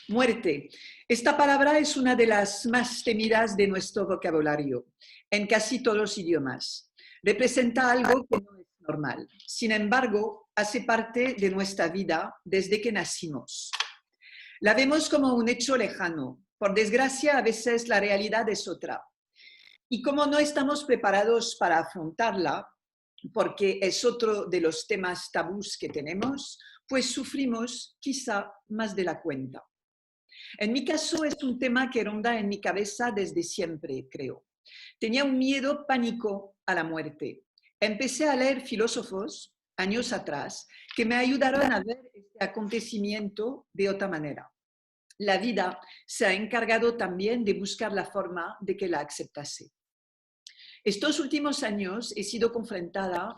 Muerte. Esta palabra es una de las más temidas de nuestro vocabulario, en casi todos los idiomas. Representa algo que no es normal. Sin embargo, hace parte de nuestra vida desde que nacimos. La vemos como un hecho lejano. Por desgracia, a veces la realidad es otra. Y como no estamos preparados para afrontarla, porque es otro de los temas tabús que tenemos, pues sufrimos quizá más de la cuenta. En mi caso es un tema que ronda en mi cabeza desde siempre, creo. Tenía un miedo pánico a la muerte. Empecé a leer filósofos años atrás que me ayudaron a ver este acontecimiento de otra manera. La vida se ha encargado también de buscar la forma de que la aceptase. Estos últimos años he sido confrontada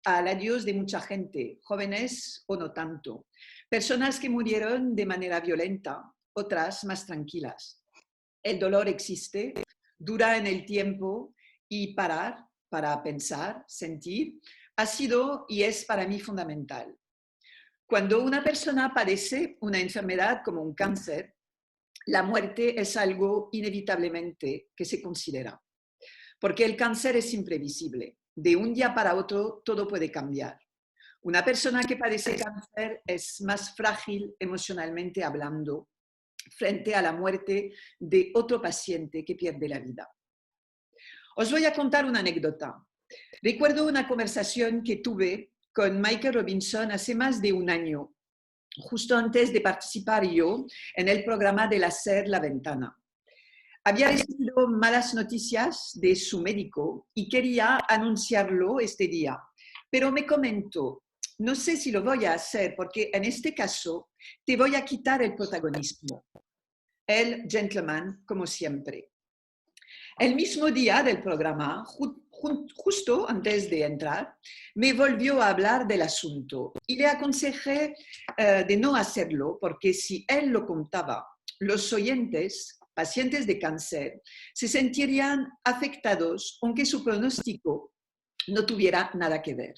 al adiós de mucha gente, jóvenes o no tanto, personas que murieron de manera violenta, otras más tranquilas. El dolor existe, dura en el tiempo y parar para pensar, sentir, ha sido y es para mí fundamental. Cuando una persona padece una enfermedad como un cáncer, la muerte es algo inevitablemente que se considera, porque el cáncer es imprevisible. De un día para otro todo puede cambiar. Una persona que padece cáncer es más frágil emocionalmente hablando frente a la muerte de otro paciente que pierde la vida. Os voy a contar una anécdota. Recuerdo una conversación que tuve con Michael Robinson hace más de un año, justo antes de participar yo en el programa de la SER La Ventana. Había recibido malas noticias de su médico y quería anunciarlo este día, pero me comentó, no sé si lo voy a hacer porque en este caso te voy a quitar el protagonismo. El gentleman, como siempre. El mismo día del programa, justo antes de entrar, me volvió a hablar del asunto y le aconsejé de no hacerlo porque si él lo contaba, los oyentes, pacientes de cáncer, se sentirían afectados aunque su pronóstico no tuviera nada que ver.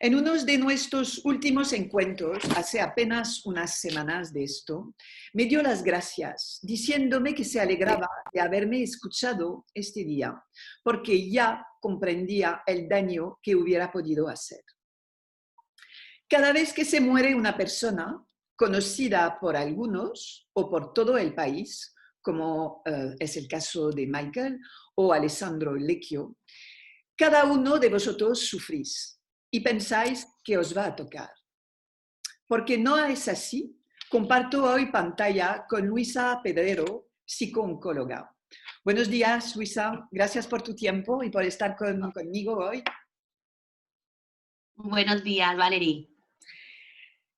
En uno de nuestros últimos encuentros, hace apenas unas semanas de esto, me dio las gracias, diciéndome que se alegraba de haberme escuchado este día, porque ya comprendía el daño que hubiera podido hacer. Cada vez que se muere una persona, conocida por algunos o por todo el país, como es el caso de Michael o Alessandro Lecchio, cada uno de vosotros sufrís y pensáis que os va a tocar. Porque no es así, comparto hoy pantalla con Luisa Pedrero, psicooncóloga. Buenos días, Luisa. Gracias por tu tiempo y por estar conmigo hoy. Buenos días, Valerie.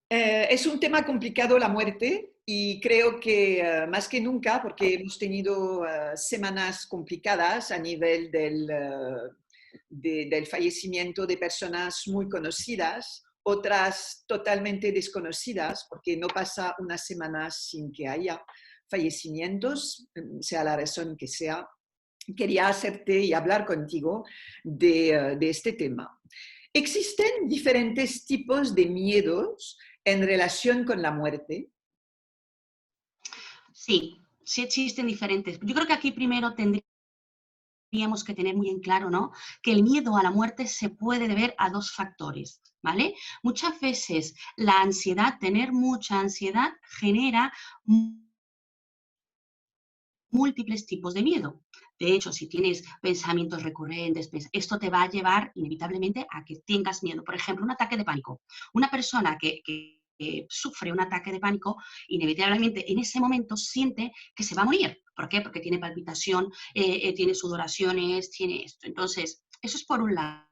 Es un tema complicado la muerte y creo que más que nunca, porque hemos tenido semanas complicadas a nivel del fallecimiento de personas muy conocidas, otras totalmente desconocidas, porque no pasa una semana sin que haya fallecimientos, sea la razón que sea. Quería hacerte y hablar contigo de este tema. ¿Existen diferentes tipos de miedos en relación con la muerte? Sí, sí existen diferentes. Yo creo que aquí primero tendríamos que tener muy en claro, ¿no?, que el miedo a la muerte se puede deber a dos factores, ¿vale? Muchas veces la ansiedad, tener mucha ansiedad, genera múltiples tipos de miedo. De hecho, si tienes pensamientos recurrentes, esto te va a llevar inevitablemente a que tengas miedo. Por ejemplo, un ataque de pánico. Una persona que sufre un ataque de pánico, inevitablemente en ese momento siente que se va a morir. ¿Por qué? Porque tiene palpitación, tiene sudoraciones, tiene esto. Entonces, eso es por un lado,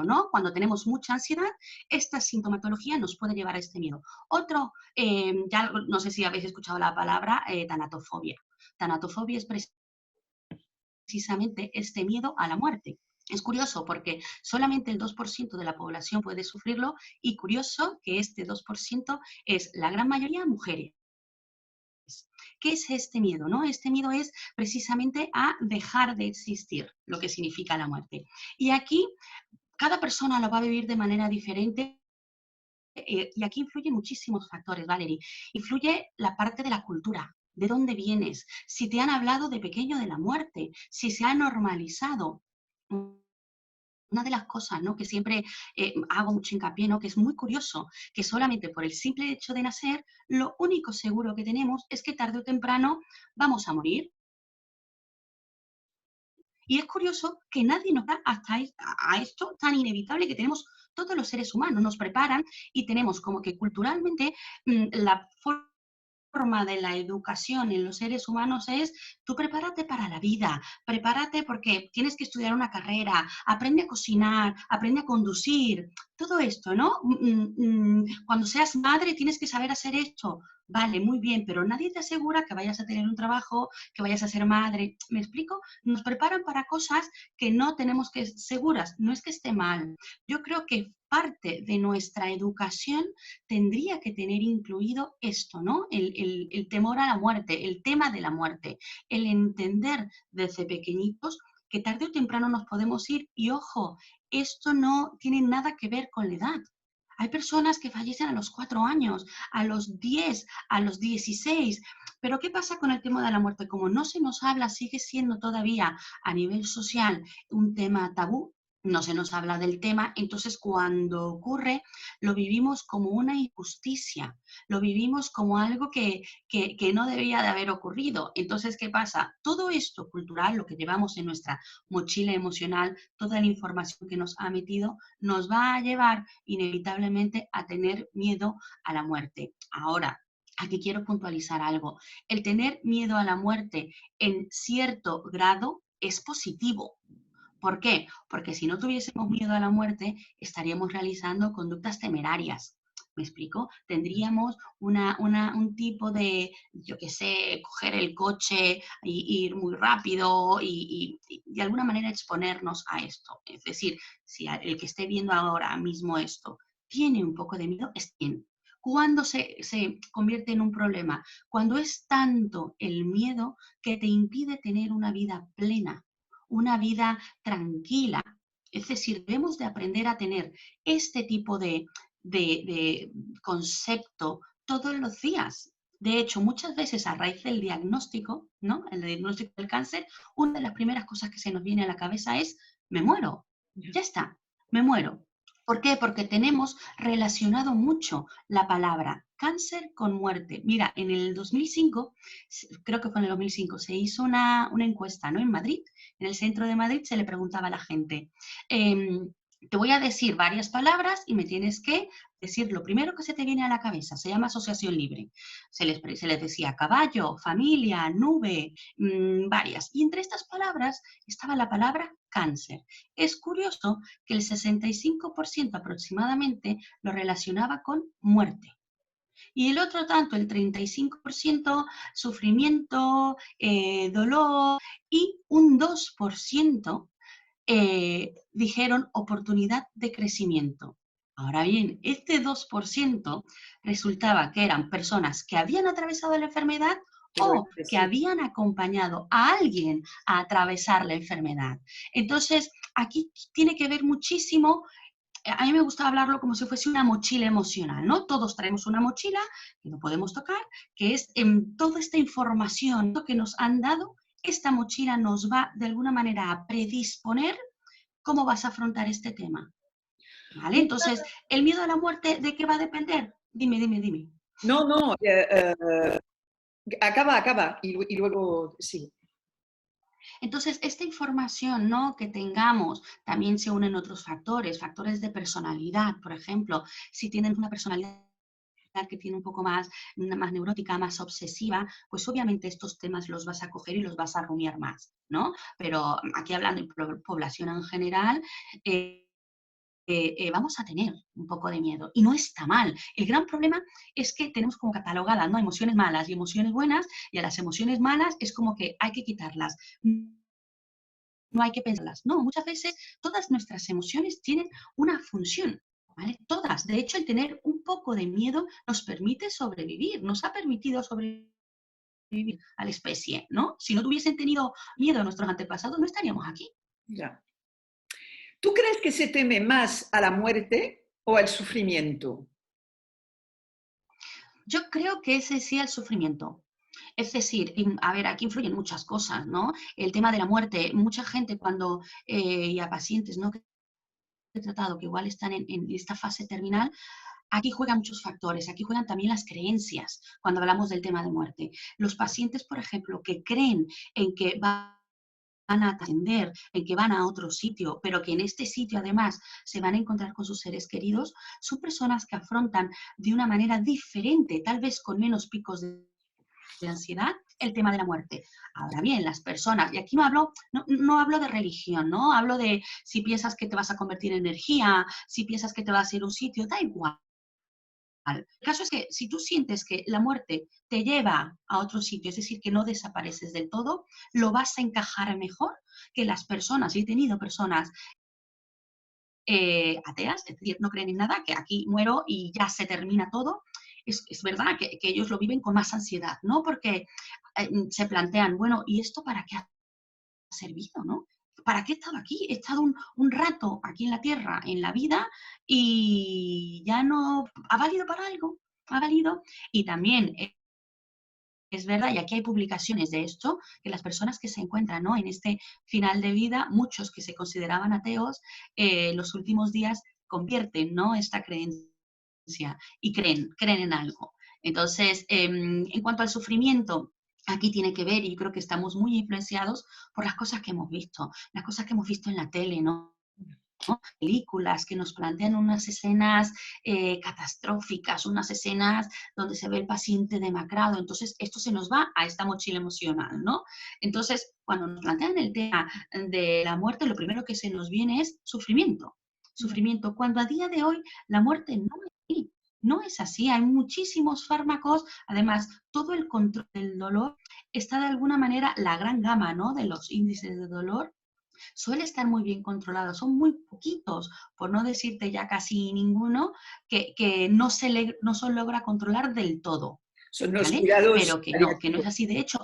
¿no? Cuando tenemos mucha ansiedad, esta sintomatología nos puede llevar a este miedo. Otro, ya no sé si habéis escuchado la palabra tanatofobia. Tanatofobia es precisamente este miedo a la muerte. Es curioso porque solamente el 2% de la población puede sufrirlo y curioso que este 2% es la gran mayoría mujeres. ¿Qué es este miedo? ¿No? Este miedo es precisamente a dejar de existir, lo que significa la muerte. Y aquí cada persona lo va a vivir de manera diferente y aquí influyen muchísimos factores, Valerie. Influye la parte de la cultura, de dónde vienes, si te han hablado de pequeño de la muerte, si se ha normalizado. Una de las cosas, ¿no?, que siempre hago mucho hincapié, ¿no?, que es muy curioso, que solamente por el simple hecho de nacer, lo único seguro que tenemos es que tarde o temprano vamos a morir. Y es curioso que nadie nos da hasta a esto tan inevitable que tenemos todos los seres humanos. Nos preparan y tenemos como que culturalmente la forma de la educación en los seres humanos es: tú prepárate para la vida, prepárate porque tienes que estudiar una carrera, aprende a cocinar, aprende a conducir, todo esto, ¿no? Cuando seas madre tienes que saber hacer esto. Vale, muy bien, pero nadie te asegura que vayas a tener un trabajo, que vayas a ser madre. ¿Me explico? Nos preparan para cosas que no tenemos que seguras. No es que esté mal. Yo creo que parte de nuestra educación tendría que tener incluido esto, ¿no? El temor a la muerte, el tema de la muerte, el entender desde pequeñitos que tarde o temprano nos podemos ir y, ojo, esto no tiene nada que ver con la edad. Hay personas que fallecen a los 4 años, a los 10, a los 16. Pero ¿qué pasa con el tema de la muerte? Como no se nos habla, sigue siendo todavía a nivel social un tema tabú, no se nos habla del tema, entonces cuando ocurre lo vivimos como una injusticia, lo vivimos como algo que no debía de haber ocurrido. Entonces, ¿qué pasa? Todo esto cultural, lo que llevamos en nuestra mochila emocional, toda la información que nos ha metido, nos va a llevar inevitablemente a tener miedo a la muerte. Ahora, aquí quiero puntualizar algo. El tener miedo a la muerte en cierto grado es positivo. ¿Por qué? Porque si no tuviésemos miedo a la muerte, estaríamos realizando conductas temerarias. ¿Me explico? Tendríamos un tipo de, yo qué sé, coger el coche e ir muy rápido y de alguna manera exponernos a esto. Es decir, si el que esté viendo ahora mismo esto tiene un poco de miedo, es bien. ¿Cuándo se convierte en un problema? Cuando es tanto el miedo que te impide tener una vida plena, una vida tranquila. Es decir, debemos de aprender a tener este tipo de concepto todos los días. De hecho, muchas veces a raíz del diagnóstico, ¿no?, el diagnóstico del cáncer, una de las primeras cosas que se nos viene a la cabeza es: me muero. Ya está, me muero. ¿Por qué? Porque tenemos relacionado mucho la palabra cáncer con muerte. Mira, en el 2005, creo que fue en el 2005, se hizo una encuesta, ¿no?, en Madrid. En el centro de Madrid se le preguntaba a la gente, te voy a decir varias palabras y me tienes que decir lo primero que se te viene a la cabeza. Se llama asociación libre. Se les decía caballo, familia, nube, varias. Y entre estas palabras estaba la palabra cáncer. Es curioso que el 65% aproximadamente lo relacionaba con muerte. Y el otro tanto, el 35%, sufrimiento, dolor, y un 2% dijeron oportunidad de crecimiento. Ahora bien, este 2% resultaba que eran personas que habían atravesado la enfermedad o que habían acompañado a alguien a atravesar la enfermedad. Entonces, aquí tiene que ver muchísimo. A mí me gusta hablarlo como si fuese una mochila emocional, ¿no? Todos traemos una mochila que no podemos tocar, que es en toda esta información que nos han dado. Esta mochila nos va de alguna manera a predisponer cómo vas a afrontar este tema, ¿vale? Entonces, ¿el miedo a la muerte de qué va a depender? Dime. No, no, acaba y luego sí. Entonces, esta información, ¿no?, que tengamos, también se unen otros factores de personalidad, por ejemplo, si tienen una personalidad que tiene un poco más neurótica, más obsesiva, pues obviamente estos temas los vas a coger y los vas a rumiar más, ¿no? Pero aquí hablando de población en general, vamos a tener un poco de miedo y no está mal. El gran problema es que tenemos como catalogadas, ¿no?, emociones malas y emociones buenas, y a las emociones malas es como que hay que quitarlas. No hay que pensarlas. No, muchas veces todas nuestras emociones tienen una función, ¿vale? Todas. De hecho, el tener un poco de miedo nos permite sobrevivir, nos ha permitido sobrevivir a la especie, ¿no? Si no tuviesen tenido miedo nuestros antepasados, no estaríamos aquí. Ya. ¿Tú crees que se teme más a la muerte o al sufrimiento? Yo creo que ese sí el sufrimiento. Es decir, a ver, aquí influyen muchas cosas, ¿no? El tema de la muerte, mucha gente cuando, y a pacientes, ¿no? Que he tratado que igual están en esta fase terminal, aquí juegan muchos factores, aquí juegan también las creencias cuando hablamos del tema de muerte. Los pacientes, por ejemplo, que creen en que van a atender, en que van a otro sitio, pero que en este sitio además se van a encontrar con sus seres queridos, son personas que afrontan de una manera diferente, tal vez con menos picos de ansiedad, el tema de la muerte. Ahora bien, las personas, y aquí no hablo de religión, ¿no? Hablo de si piensas que te vas a convertir en energía, si piensas que te vas a ir a un sitio, da igual. El caso es que si tú sientes que la muerte te lleva a otro sitio, es decir, que no desapareces del todo, lo vas a encajar mejor que las personas. Y he tenido personas ateas, es decir, no creen en nada, que aquí muero y ya se termina todo. Es verdad que ellos lo viven con más ansiedad, ¿no? Porque se plantean, bueno, ¿y esto para qué ha servido, no? ¿Para qué he estado aquí? He estado un rato aquí en la Tierra, en la vida, y ya no... ¿Ha valido para algo? ¿Ha valido? Y también es verdad, y aquí hay publicaciones de esto, que las personas que se encuentran, ¿no? En este final de vida, muchos que se consideraban ateos, los últimos días convierten, ¿no? Esta creencia y creen en algo. Entonces, en cuanto al sufrimiento, aquí tiene que ver, y yo creo que estamos muy influenciados por las cosas que hemos visto, las cosas que hemos visto en la tele, ¿no? Películas que nos plantean unas escenas catastróficas, unas escenas donde se ve el paciente demacrado. Entonces, esto se nos va a esta mochila emocional, ¿no? Entonces, cuando nos plantean el tema de la muerte, lo primero que se nos viene es sufrimiento. Sufrimiento, cuando a día de hoy la muerte no es así. No es así, hay muchísimos fármacos, además todo el control del dolor está de alguna manera, la gran gama, ¿no? De los índices de dolor suele estar muy bien controlado. Son muy poquitos, por no decirte ya casi ninguno, que no se logra controlar del todo, Son los ¿vale? cuidados Pero que no es paliativos. así. De hecho,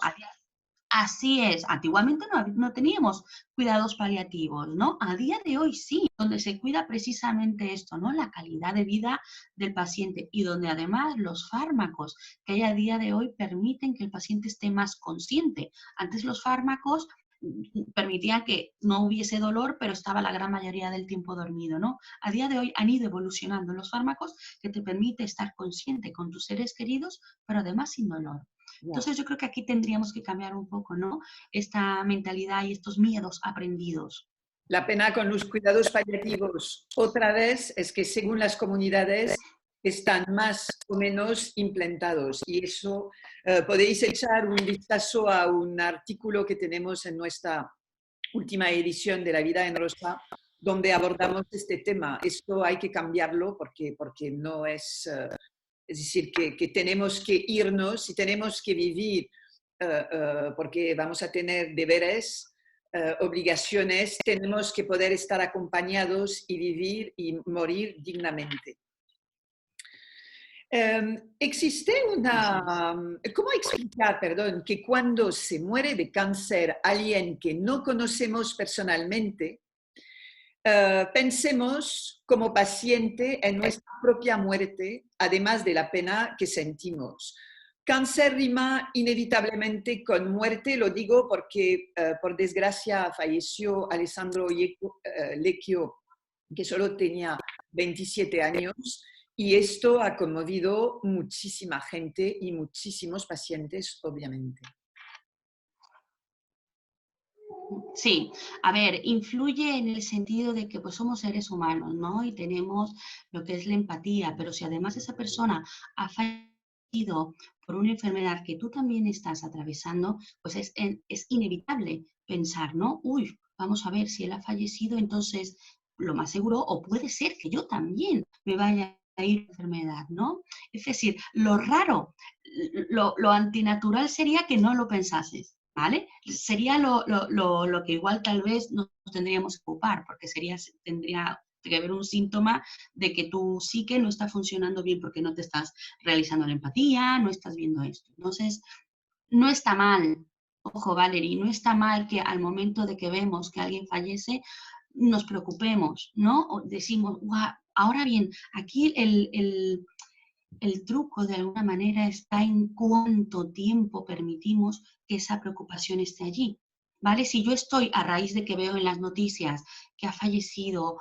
así es. Antiguamente no teníamos cuidados paliativos, ¿no? A día de hoy sí, donde se cuida precisamente esto, ¿no? La calidad de vida del paciente y donde además los fármacos que hay a día de hoy permiten que el paciente esté más consciente. Antes los fármacos permitían que no hubiese dolor, pero estaba la gran mayoría del tiempo dormido, ¿no? A día de hoy han ido evolucionando los fármacos que te permite estar consciente con tus seres queridos, pero además sin dolor. Ya. Entonces yo creo que aquí tendríamos que cambiar un poco, ¿no? Esta mentalidad y estos miedos aprendidos. La pena con los cuidados paliativos, otra vez, es que según las comunidades están más o menos implantados. Y eso podéis echar un vistazo a un artículo que tenemos en nuestra última edición de La Vida en Rosa, donde abordamos este tema. Esto hay que cambiarlo porque no es, es decir, que tenemos que irnos y tenemos que vivir porque vamos a tener deberes, obligaciones, tenemos que poder estar acompañados y vivir y morir dignamente. Existe Eso es. una... ¿Cómo explicar, perdón, que cuando se muere de cáncer alguien que no conocemos personalmente, pensemos como paciente en nuestra propia muerte, además de la pena que sentimos? Cáncer rima inevitablemente con muerte, lo digo porque por desgracia falleció Alessandro Lecchio, que solo tenía 27 años, y esto ha conmovido muchísima gente y muchísimos pacientes, obviamente. Sí, a ver, influye en el sentido de que pues somos seres humanos, ¿no? Y tenemos lo que es la empatía, pero si además esa persona ha fallecido por una enfermedad que tú también estás atravesando, pues es inevitable pensar, ¿no? Uy, vamos a ver si él ha fallecido, entonces lo más seguro, o puede ser que yo también me vaya a ir la enfermedad, ¿no? Es decir, lo raro, lo antinatural sería que no lo pensases. ¿Vale? Sería lo que igual tal vez nos tendríamos que ocupar, porque tendría que haber un síntoma de que tu psique no está funcionando bien porque no te estás realizando la empatía, no estás viendo esto. Entonces, no está mal, ojo Valerie, no está mal que al momento de que vemos que alguien fallece, nos preocupemos, ¿no? O decimos, guau, ahora bien, aquí El truco de alguna manera está en cuánto tiempo permitimos que esa preocupación esté allí. ¿Vale? Si yo estoy a raíz de que veo en las noticias que ha fallecido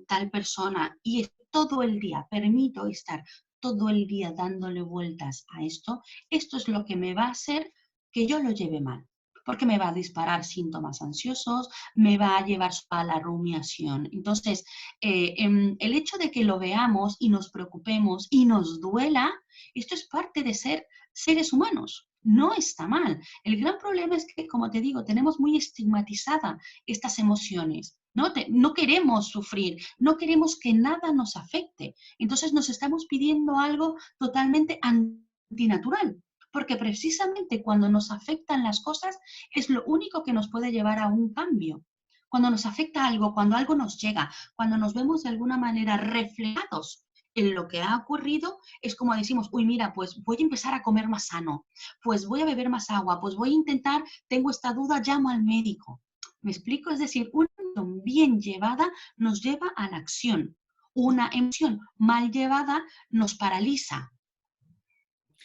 tal persona y todo el día, permito estar todo el día dándole vueltas a esto, esto es lo que me va a hacer que yo lo lleve mal, porque me va a disparar síntomas ansiosos, me va a llevar a la rumiación. Entonces, el hecho de que lo veamos y nos preocupemos y nos duela, esto es parte de ser seres humanos. No está mal. El gran problema es que, como te digo, tenemos muy estigmatizadas estas emociones. No queremos sufrir, no queremos que nada nos afecte. Entonces nos estamos pidiendo algo totalmente antinatural, porque precisamente cuando nos afectan las cosas es lo único que nos puede llevar a un cambio. Cuando nos afecta algo, cuando algo nos llega, cuando nos vemos de alguna manera reflejados en lo que ha ocurrido, es como decimos, uy, mira, pues voy a empezar a comer más sano, pues voy a beber más agua, pues voy a intentar, tengo esta duda, llamo al médico. ¿Me explico? Es decir, una emoción bien llevada nos lleva a la acción. Una emoción mal llevada nos paraliza,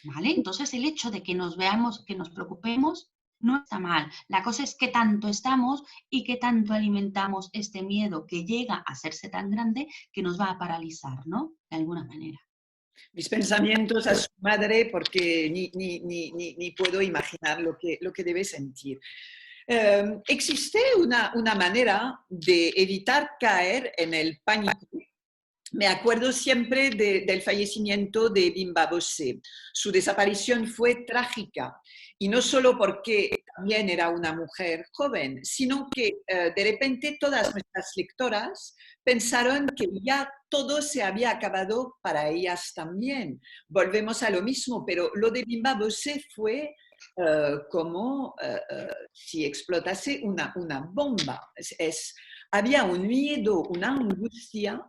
¿vale? Entonces el hecho de que nos veamos, que nos preocupemos, no está mal. La cosa es qué tanto estamos y qué tanto alimentamos este miedo que llega a hacerse tan grande que nos va a paralizar, ¿no? De alguna manera. Mis pensamientos a su madre porque ni puedo imaginar lo que debe sentir. Existe una manera de evitar caer en el pánico. Me acuerdo siempre del fallecimiento de Bimba Bosé. Su desaparición fue trágica y no solo porque también era una mujer joven, sino que de repente todas nuestras lectoras pensaron que ya todo se había acabado para ellas también. Volvemos a lo mismo, pero lo de Bimba Bosé fue como si explotase una bomba. Había un miedo, una angustia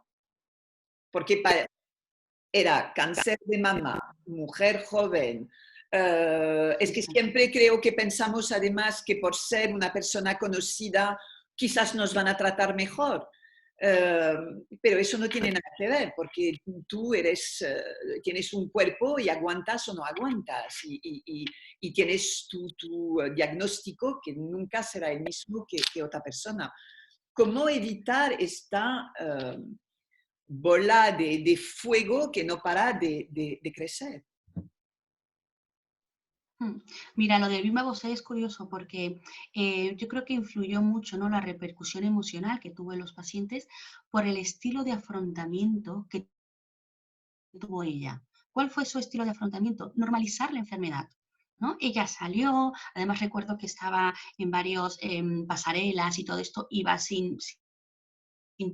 porque era cáncer de mama, mujer joven. Es que siempre creo que pensamos además que por ser una persona conocida quizás nos van a tratar mejor. Pero eso no tiene nada que ver porque tú tienes un cuerpo y aguantas o no aguantas y tienes tu diagnóstico que nunca será el mismo que otra persona. ¿Cómo evitar esta bola de fuego que no para de crecer? Mira, lo de Bimba Bosé es curioso porque yo creo que influyó mucho, ¿no?, la repercusión emocional que tuvo en los pacientes por el estilo de afrontamiento que tuvo ella. ¿Cuál fue su estilo de afrontamiento? Normalizar la enfermedad, ¿no? Ella salió, además recuerdo que estaba en varios pasarelas y todo esto, iba sin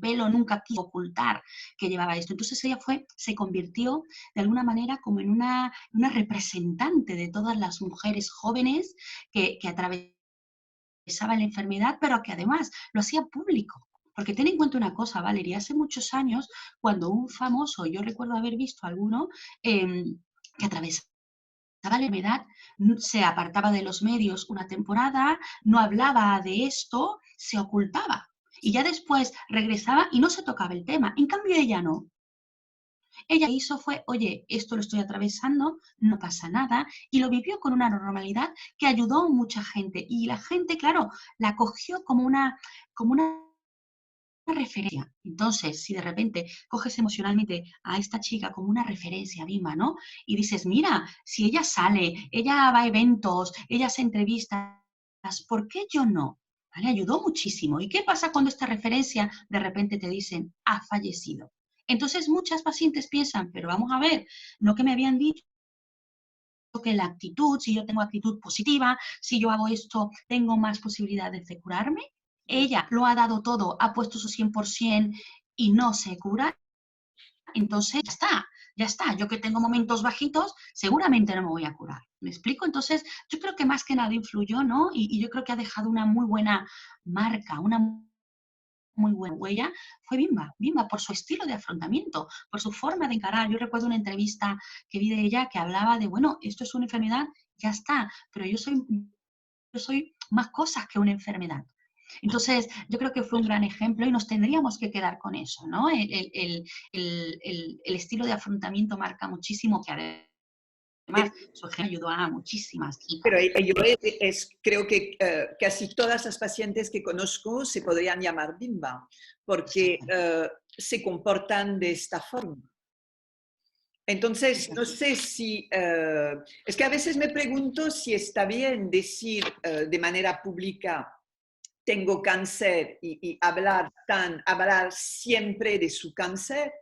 pelo, nunca quiso ocultar que llevaba esto. Entonces ella se convirtió de alguna manera como en una representante de todas las mujeres jóvenes que atravesaban la enfermedad, pero que además lo hacía público. Porque ten en cuenta una cosa, Valeria, hace muchos años, cuando un famoso, yo recuerdo haber visto alguno, que atravesaba la enfermedad, se apartaba de los medios una temporada, no hablaba de esto, se ocultaba. Y ya después regresaba y no se tocaba el tema. En cambio, ella no. Ella lo que hizo fue, oye, esto lo estoy atravesando, no pasa nada, y lo vivió con una normalidad que ayudó a mucha gente. Y la gente, claro, la cogió como una referencia. Entonces, si de repente coges emocionalmente a esta chica como una referencia, Bimba, ¿no? Y dices, mira, si ella sale, ella va a eventos, ella hace entrevistas, ¿por qué yo no? ¿Vale? Ayudó muchísimo. ¿Y qué pasa cuando esta referencia de repente te dicen, ha fallecido? Entonces muchas pacientes piensan, pero vamos a ver, no que me habían dicho que la actitud, si yo tengo actitud positiva, si yo hago esto, tengo más posibilidades de curarme. Ella lo ha dado todo, ha puesto su 100% y no se cura, entonces ya está, ya está. Yo que tengo momentos bajitos, seguramente no me voy a curar. ¿Me explico? Entonces, yo creo que más que nada influyó, ¿no? Y yo creo que ha dejado una muy buena marca, una muy buena huella, fue Bimba por su estilo de afrontamiento, por su forma de encarar. Yo recuerdo una entrevista que vi de ella que hablaba de, bueno, esto es una enfermedad, ya está, pero yo soy más cosas que una enfermedad. Entonces, yo creo que fue un gran ejemplo y nos tendríamos que quedar con eso, ¿no? El estilo de afrontamiento marca muchísimo, que además su ejemplo ayudó a muchísimas Pero chicas. yo creo que casi todas las pacientes que conozco se podrían llamar bimba, porque se comportan de esta forma. Entonces, no sé si, es que a veces me pregunto si está bien decir de manera pública, tengo cáncer y hablar siempre de su cáncer,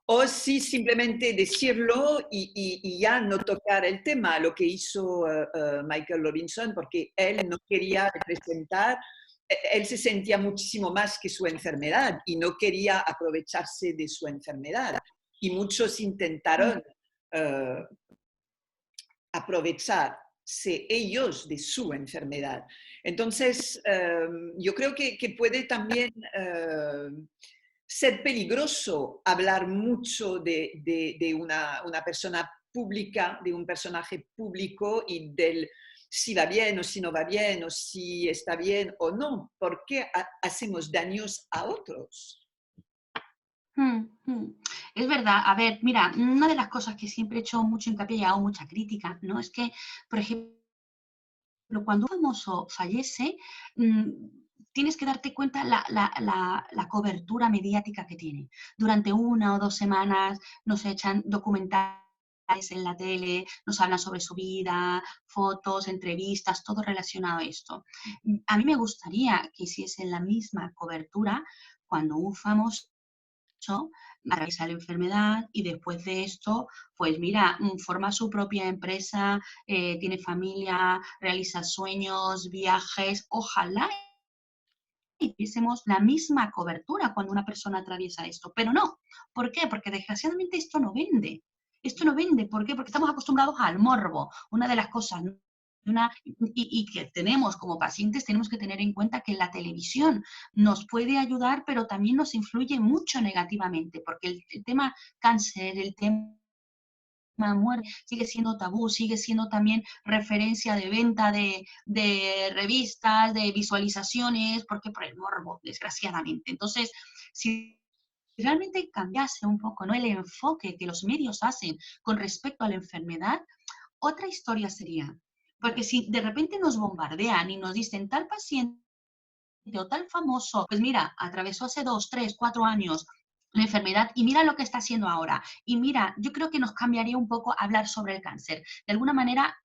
o si simplemente decirlo y ya no tocar el tema, lo que hizo Michael Robinson, porque él no quería representar, él se sentía muchísimo más que su enfermedad y no quería aprovecharse de su enfermedad. Y muchos intentaron eh, aprovecharse ellos de su enfermedad. Entonces, yo creo que puede también ser peligroso hablar mucho de una persona pública, de un personaje público y del si va bien o si no va bien o si está bien o no, porque hacemos daños a otros. Mm, mm. Es verdad. A ver, mira, una de las cosas que siempre he hecho mucho hincapié y hago mucha crítica, ¿no? Es que, por ejemplo, cuando un famoso fallece, tienes que darte cuenta la cobertura mediática que tiene. Durante 1 o 2 semanas nos echan documentales en la tele, nos hablan sobre su vida, fotos, entrevistas, todo relacionado a esto. A mí me gustaría que hiciesen la misma cobertura cuando un famoso atraviesa la enfermedad y después de esto, pues mira, forma su propia empresa, tiene familia, realiza sueños, viajes, ojalá y tuviésemos la misma cobertura cuando una persona atraviesa esto, pero no. ¿Por qué? Porque desgraciadamente esto no vende. Esto no vende. ¿Por qué? Porque estamos acostumbrados al morbo. Una de las cosas, y que tenemos como pacientes, tenemos que tener en cuenta que la televisión nos puede ayudar, pero también nos influye mucho negativamente, porque el tema cáncer, el tema muerte sigue siendo tabú, sigue siendo también referencia de venta de revistas, de visualizaciones, porque por el morbo, desgraciadamente. Entonces, si realmente cambiase un poco, ¿no?, el enfoque que los medios hacen con respecto a la enfermedad, otra historia sería, porque si de repente nos bombardean y nos dicen tal paciente o tal famoso, pues mira, atravesó hace 2, 3, 4 años la enfermedad y mira lo que está haciendo ahora. Y mira, yo creo que nos cambiaría un poco hablar sobre el cáncer. De alguna manera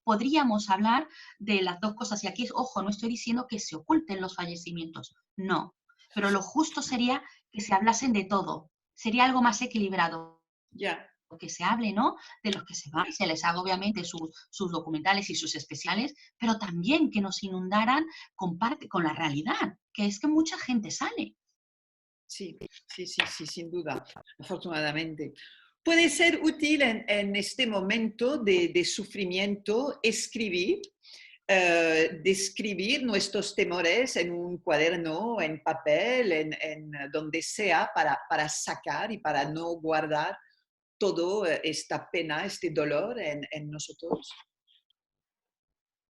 podríamos hablar de las dos cosas. Y aquí, ojo, no estoy diciendo que se oculten los fallecimientos, no. Pero lo justo sería que se hablasen de todo. Sería algo más equilibrado. Ya. Que se hable, ¿no?, de los que se van, se les haga obviamente sus documentales y sus especiales, pero también que nos inundaran con la realidad, que es que mucha gente sale. Sí, sí, sí, sí, sin duda, afortunadamente. Puede ser útil en este momento de sufrimiento escribir, describir nuestros temores en un cuaderno, en papel, en donde sea, para sacar y para no guardar toda esta pena, este dolor en nosotros.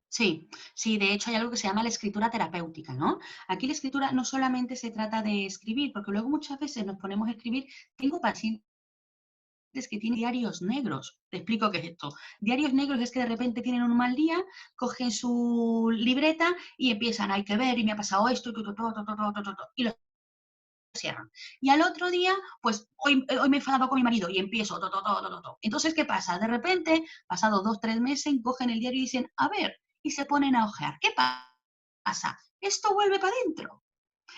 Sí, sí, de hecho hay algo que se llama la escritura terapéutica, ¿no? Aquí la escritura no solamente se trata de escribir, porque luego muchas veces nos ponemos a escribir. Tengo pacientes que tienen diarios negros. Te explico qué es esto. Diarios negros es que de repente tienen un mal día, cogen su libreta y empiezan, hay que ver, y me ha pasado esto, y lo cierran. Y al otro día, pues hoy me he enfadado con mi marido y empiezo. Entonces, ¿qué pasa? De repente, pasado 2, 3 meses, cogen el diario y dicen, a ver, y se ponen a ojear. ¿Qué pasa? Esto vuelve para adentro.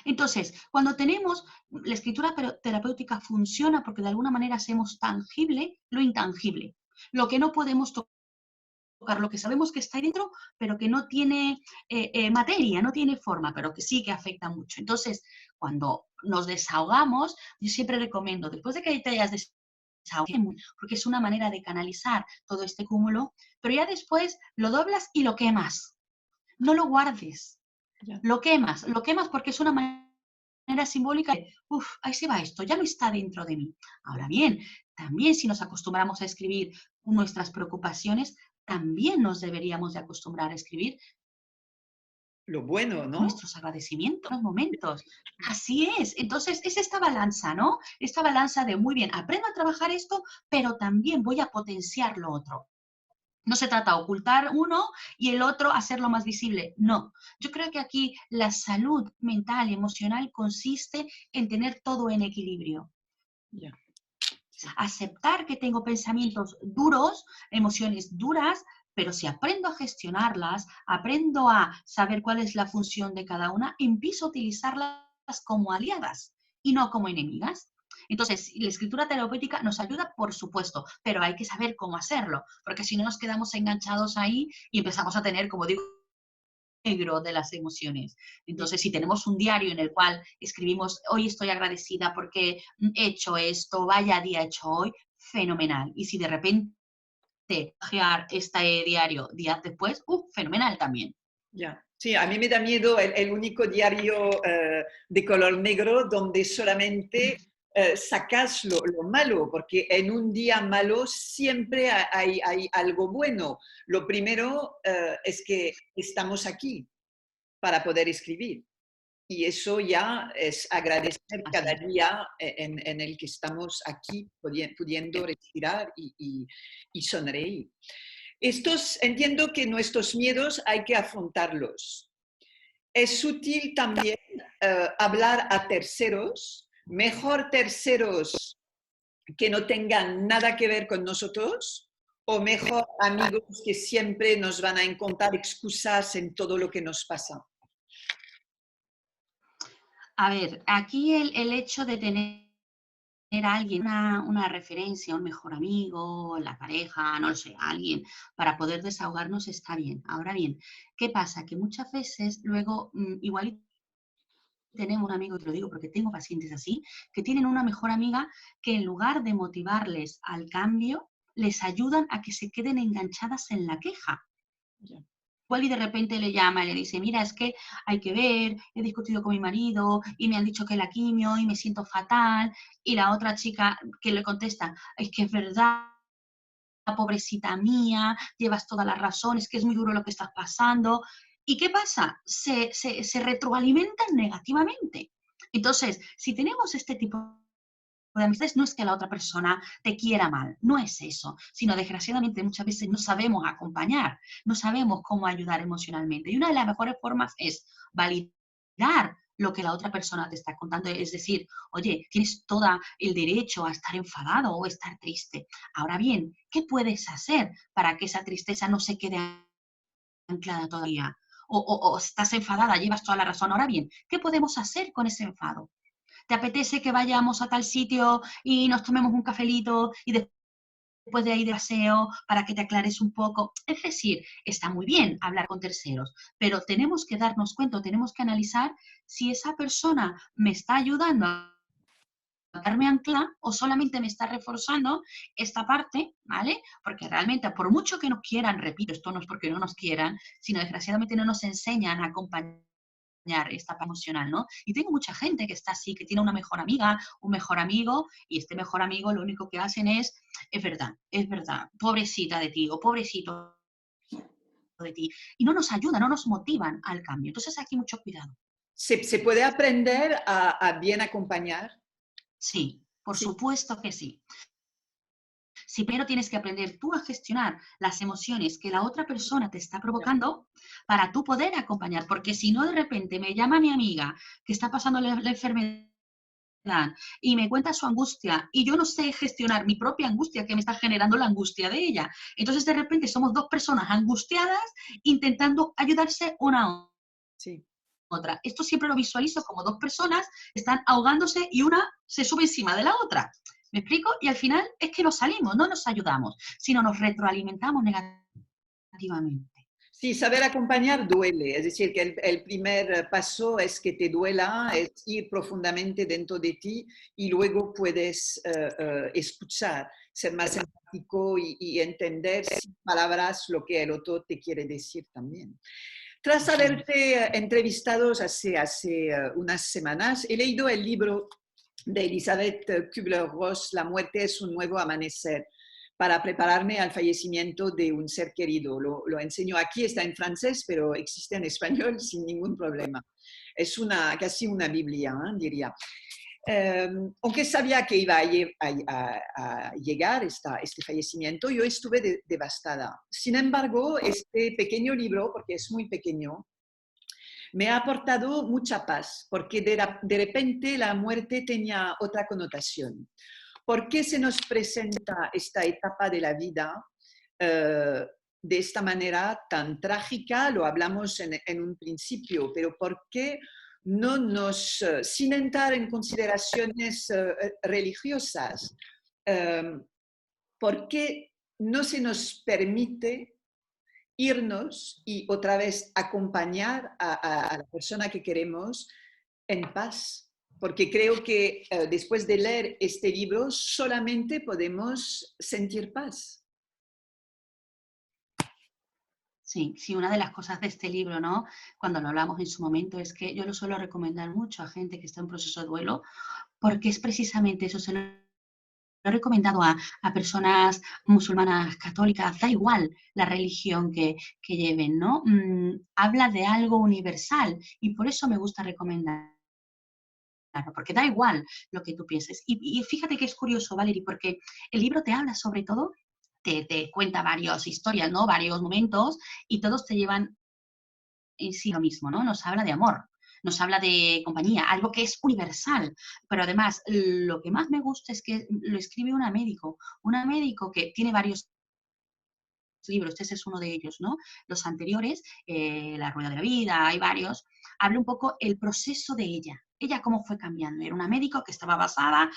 Entonces, cuando tenemos la escritura terapéutica funciona porque de alguna manera hacemos tangible lo intangible, lo que no podemos tocar, lo que sabemos que está ahí dentro, pero que no tiene materia, no tiene forma, pero que sí que afecta mucho. Entonces, cuando nos desahogamos, yo siempre recomiendo, después de que te hayas desahogado, porque es una manera de canalizar todo este cúmulo, pero ya después lo doblas y lo quemas. No lo guardes, Ya. lo quemas porque es una manera simbólica de, ahí se va esto, ya no está dentro de mí. Ahora bien, también si nos acostumbramos a escribir nuestras preocupaciones, también nos deberíamos de acostumbrar a escribir lo bueno, ¿no? Nuestros agradecimientos, los momentos. Así es. Entonces, es esta balanza, ¿no? Esta balanza de, muy bien, aprendo a trabajar esto, pero también voy a potenciar lo otro. No se trata de ocultar uno y el otro hacerlo más visible. No. Yo creo que aquí la salud mental y emocional consiste en tener todo en equilibrio. Ya. Sí. Aceptar que tengo pensamientos duros, emociones duras, pero si aprendo a gestionarlas, aprendo a saber cuál es la función de cada una, empiezo a utilizarlas como aliadas y no como enemigas. Entonces, la escritura terapéutica nos ayuda, por supuesto, pero hay que saber cómo hacerlo, porque si no nos quedamos enganchados ahí y empezamos a tener, como digo, negro de las emociones. Entonces, si tenemos un diario en el cual escribimos, hoy estoy agradecida porque he hecho esto, vaya día hecho hoy, fenomenal. Y si de repente hojear este diario días después, fenomenal también. Ya. Sí, a mí me da miedo el único diario de color negro donde solamente sacas lo malo, porque en un día malo siempre hay algo bueno. Lo primero es que estamos aquí para poder escribir. Y eso ya es agradecer cada Así. día en el que estamos aquí pudiendo respirar y sonreír. Entiendo que nuestros miedos hay que afrontarlos. Es útil también hablar a terceros, mejor terceros que no tengan nada que ver con nosotros o mejor amigos que siempre nos van a encontrar excusas en todo lo que nos pasa. A ver, aquí el hecho de tener a alguien, una referencia, un mejor amigo, la pareja, no lo sé, alguien, para poder desahogarnos está bien. Ahora bien, ¿qué pasa? Que muchas veces luego, igual tenemos un amigo, te lo digo porque tengo pacientes así, que tienen una mejor amiga que en lugar de motivarles al cambio, les ayudan a que se queden enganchadas en la queja. Igual y de repente le llama y le dice, mira, es que hay que ver, he discutido con mi marido y me han dicho que la quimio y me siento fatal. Y la otra chica que le contesta, es que es verdad, pobrecita mía, llevas todas las razones, que es muy duro lo que estás pasando. ¿Y qué pasa? Se retroalimentan negativamente. Entonces, si tenemos este tipo de amistades, no es que la otra persona te quiera mal, no es eso, sino desgraciadamente muchas veces no sabemos acompañar, no sabemos cómo ayudar emocionalmente. Y una de las mejores formas es validar lo que la otra persona te está contando, es decir, oye, tienes todo el derecho a estar enfadado o estar triste. Ahora bien, ¿qué puedes hacer para que esa tristeza no se quede anclada todavía? O estás enfadada, llevas toda la razón. Ahora bien, ¿qué podemos hacer con ese enfado? ¿Te apetece que vayamos a tal sitio y nos tomemos un cafelito y después de ahí de paseo para que te aclares un poco? Es decir, está muy bien hablar con terceros, pero tenemos que darnos cuenta, tenemos que analizar si esa persona me está ayudando a darme ancla o solamente me está reforzando esta parte, ¿vale? Porque realmente, por mucho que nos quieran, repito, esto no es porque no nos quieran, sino desgraciadamente no nos enseñan a acompañar esta parte emocional, ¿no? Y tengo mucha gente que está así, que tiene una mejor amiga, un mejor amigo, y este mejor amigo lo único que hacen es verdad, pobrecita de ti o pobrecito de ti, y no nos ayudan, no nos motivan al cambio. Entonces aquí mucho cuidado. ¿Se puede aprender a bien acompañar? Sí, por Sí. supuesto que sí. Si primero tienes que aprender tú a gestionar las emociones que la otra persona te está provocando para tú poder acompañar, porque si no de repente me llama mi amiga que está pasando la enfermedad y me cuenta su angustia y yo no sé gestionar mi propia angustia que me está generando la angustia de ella. Entonces de repente somos dos personas angustiadas intentando ayudarse una a Sí. otra. Esto siempre lo visualizo como dos personas que están ahogándose y una se sube encima de la otra. ¿Me explico? Y al final es que nos salimos, no nos ayudamos, sino nos retroalimentamos negativamente. Sí, saber acompañar duele, es decir, que el primer paso es que te duela, es ir profundamente dentro de ti y luego puedes escuchar, ser más empático y entender sin palabras lo que el otro te quiere decir también. Tras Así es. haberte entrevistado hace unas semanas, he leído el libro de Elizabeth Kübler-Ross, La muerte es un nuevo amanecer. para prepararme al fallecimiento de un ser querido. Lo enseño aquí, está en francés, pero existe en español sin ningún problema. Es casi una Biblia, diría. Aunque sabía que iba a llegar este fallecimiento, yo estuve devastada. Sin embargo, este pequeño libro, porque es muy pequeño, me ha aportado mucha paz, porque de repente la muerte tenía otra connotación. ¿Por qué se nos presenta esta etapa de la vida de esta manera tan trágica? Lo hablamos en un principio, pero ¿por qué no nos, sin entrar en consideraciones religiosas, por qué no se nos permite irnos y otra vez acompañar a la persona que queremos en paz? Porque creo que después de leer este libro solamente podemos sentir paz. Sí, sí, una de las cosas de este libro, ¿no? Cuando lo hablamos en su momento, es que yo lo suelo recomendar mucho a gente que está en proceso de duelo, porque es precisamente eso, se lo he recomendado a personas musulmanas, católicas, da igual la religión que lleven, ¿no? Habla de algo universal y por eso me gusta recomendar. Porque da igual lo que tú pienses. Y fíjate que es curioso, Valerie, porque el libro te habla sobre todo, te cuenta varias historias, ¿no? Varios momentos, y todos te llevan en sí lo mismo, ¿no? Nos habla de amor, nos habla de compañía, algo que es universal. Pero además, lo que más me gusta es que lo escribe una médico que tiene varios libros, este es uno de ellos, ¿no? Los anteriores, La Rueda de la Vida, hay varios, habla un poco el proceso de ella cómo fue cambiando. Era una médico que estaba basada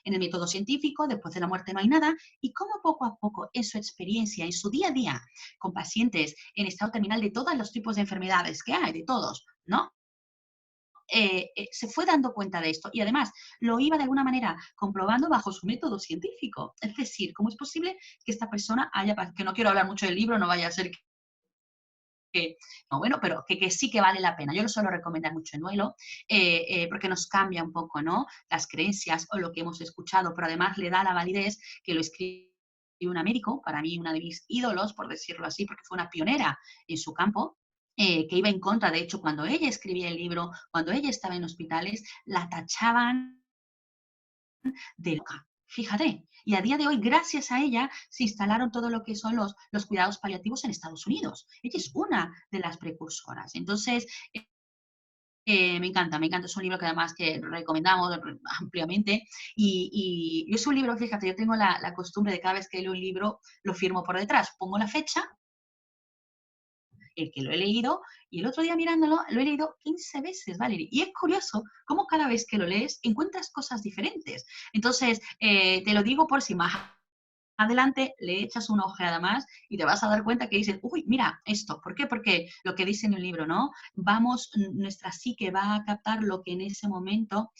en el método científico, después de la muerte no hay nada, y cómo poco a poco en su experiencia, en su día a día, con pacientes en estado terminal de todos los tipos de enfermedades que hay, de todos, ¿no? Se fue dando cuenta de esto y además lo iba de alguna manera comprobando bajo su método científico. Es decir, ¿cómo es posible que esta persona haya, que no quiero hablar mucho del libro, no vaya a ser que no, bueno, pero que sí que vale la pena. Yo lo suelo recomendar mucho en duelo, porque nos cambia un poco, ¿no? Las creencias o lo que hemos escuchado, pero además le da la validez que lo escribe un médico, para mí una de mis ídolos, por decirlo así, porque fue una pionera en su campo, que iba en contra, de hecho, cuando ella escribía el libro, cuando ella estaba en hospitales, la tachaban de loca. Fíjate, y a día de hoy, gracias a ella, se instalaron todo lo que son los cuidados paliativos en Estados Unidos. Ella es una de las precursoras. Entonces, me encanta, es un libro que además que recomendamos ampliamente y es un libro, fíjate, yo tengo la costumbre de cada vez que leo un libro, lo firmo por detrás, pongo la fecha, el que lo he leído, y el otro día mirándolo, lo he leído 15 veces, Valerie. Y es curioso cómo cada vez que lo lees encuentras cosas diferentes. Entonces, te lo digo por si más adelante le echas una ojeada más y te vas a dar cuenta que dices, uy, mira esto. ¿Por qué? Porque lo que dice en el libro, ¿no? Nuestra psique va a captar lo que en ese momento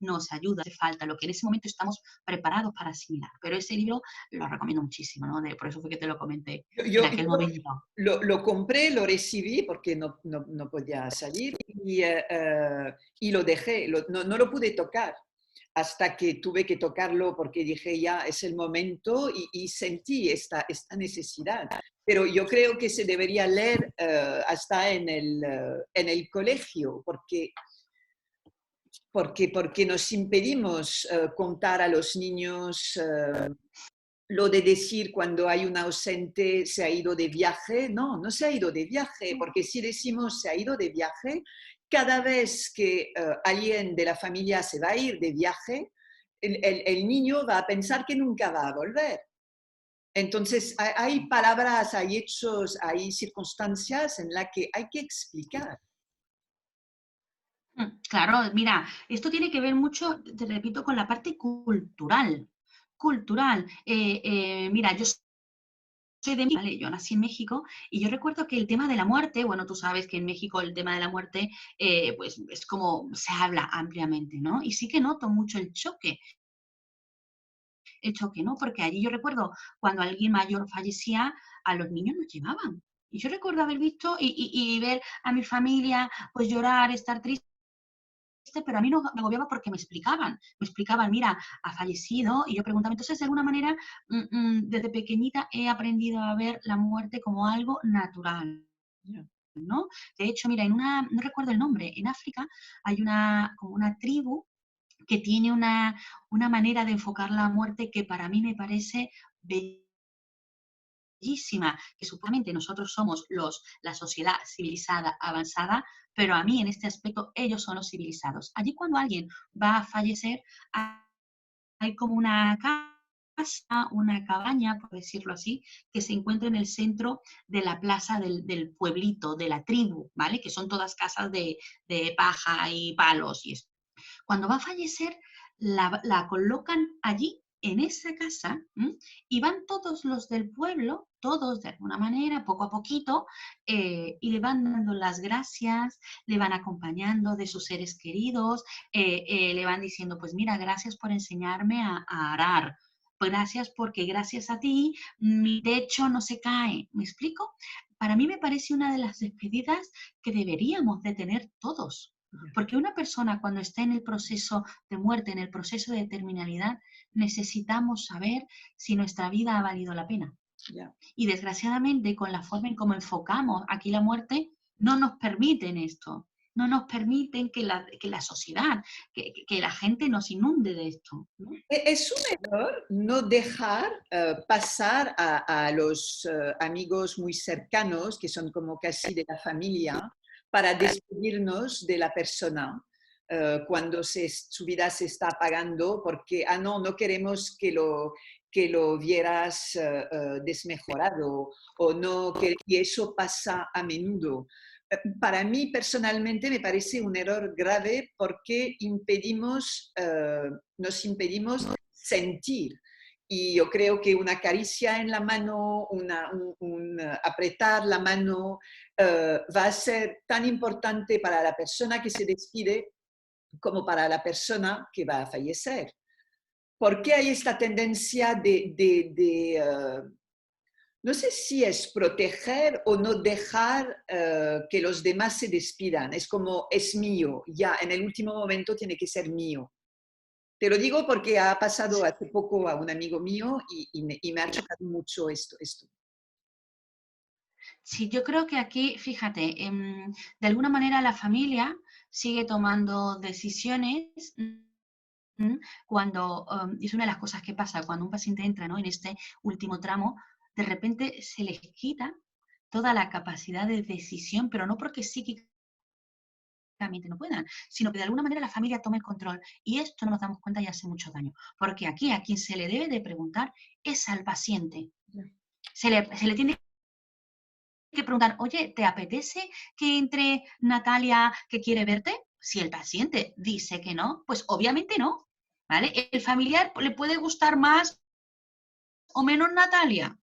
nos ayuda, hace falta, lo que en ese momento estamos preparados para asimilar. Pero ese libro lo recomiendo muchísimo, ¿no? Por eso fue que te lo comenté en aquel momento. Lo compré, lo recibí porque no podía salir y lo dejé, no lo pude tocar hasta que tuve que tocarlo porque dije ya es el momento y sentí esta necesidad. Pero yo creo que se debería leer hasta en el colegio porque nos impedimos contar a los niños lo de decir cuando hay un ausente se ha ido de viaje. No se ha ido de viaje, porque si decimos se ha ido de viaje, cada vez que alguien de la familia se va a ir de viaje, el niño va a pensar que nunca va a volver. Entonces, hay palabras, hay hechos, hay circunstancias en las que hay que explicar. Claro, mira, esto tiene que ver mucho, te repito, con la parte cultural. Cultural. Mira, yo soy de México, ¿vale? Yo nací en México y yo recuerdo que el tema de la muerte, bueno, tú sabes que en México el tema de la muerte, pues es como se habla ampliamente, ¿no? Y sí que noto mucho el choque, ¿no? Porque allí yo recuerdo cuando alguien mayor fallecía, a los niños los llevaban. Y yo recuerdo haber visto y ver a mi familia pues llorar, estar triste pero a mí no me agobiaba porque me explicaban, mira, ha fallecido, y yo preguntaba, entonces de alguna manera, desde pequeñita he aprendido a ver la muerte como algo natural, Ya. ¿no? De hecho, mira, no recuerdo el nombre, en África hay como una tribu que tiene una manera de enfocar la muerte que para mí me parece bellísima, que supuestamente nosotros somos la sociedad civilizada avanzada, pero a mí en este aspecto ellos son los civilizados. Allí cuando alguien va a fallecer, hay como una casa, una cabaña, por decirlo así, que se encuentra en el centro de la plaza del pueblito, de la tribu, ¿vale? Que son todas casas de paja y palos y eso. Cuando va a fallecer, la colocan allí, en esa casa, y van todos los del pueblo, todos de alguna manera, poco a poquito, y le van dando las gracias, le van acompañando de sus seres queridos, le van diciendo, pues mira, gracias por enseñarme a arar. Pues gracias porque gracias a ti mi techo no se cae. ¿Me explico? Para mí me parece una de las despedidas que deberíamos de tener todos. Ya. Porque una persona cuando está en el proceso de muerte, en el proceso de terminalidad, necesitamos saber si nuestra vida ha valido la pena. Ya. Y desgraciadamente, con la forma en cómo enfocamos aquí la muerte, no nos permiten esto. No nos permiten que la sociedad, que la gente nos inunde de esto, ¿no? Es un error no dejar pasar a los amigos muy cercanos, que son como casi de la familia, para despedirnos de la persona cuando su vida se está apagando, porque, no, no queremos que lo vieras desmejorado, o no, y eso pasa a menudo. Para mí personalmente me parece un error grave porque nos impedimos sentir. Y yo creo que una caricia en la mano, apretar la mano, va a ser tan importante para la persona que se despide como para la persona que va a fallecer. ¿Por qué hay esta tendencia no sé si es proteger o no dejar que los demás se despidan? Es como, es mío, ya en el último momento tiene que ser mío. Te lo digo porque ha pasado hace poco a un amigo mío y me ha chocado mucho esto. Sí, yo creo que aquí, fíjate, de alguna manera la familia sigue tomando decisiones. Cuando, y es una de las cosas que pasa cuando un paciente entra, ¿no?, en este último tramo, de repente se les quita toda la capacidad de decisión, pero no porque psíquicamente no puedan, sino que de alguna manera la familia toma el control. Y esto no nos damos cuenta y hace mucho daño, porque aquí a quien se le debe de preguntar es al paciente. Se le tiene que preguntar, oye, ¿te apetece que entre Natalia que quiere verte? Si el paciente dice que no, pues obviamente no, ¿vale? El familiar le puede gustar más o menos Natalia,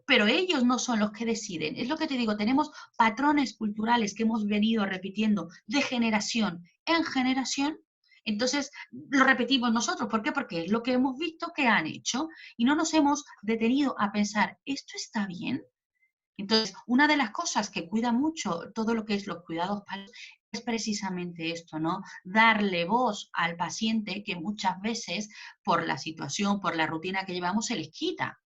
pero ellos no son los que deciden. Es lo que te digo, tenemos patrones culturales que hemos venido repitiendo de generación en generación. Entonces, lo repetimos nosotros. ¿Por qué? Porque es lo que hemos visto que han hecho y no nos hemos detenido a pensar, ¿esto está bien? Entonces, una de las cosas que cuida mucho todo lo que es los cuidados paliativos es precisamente esto, ¿no? Darle voz al paciente que muchas veces por la situación, por la rutina que llevamos, se les quita,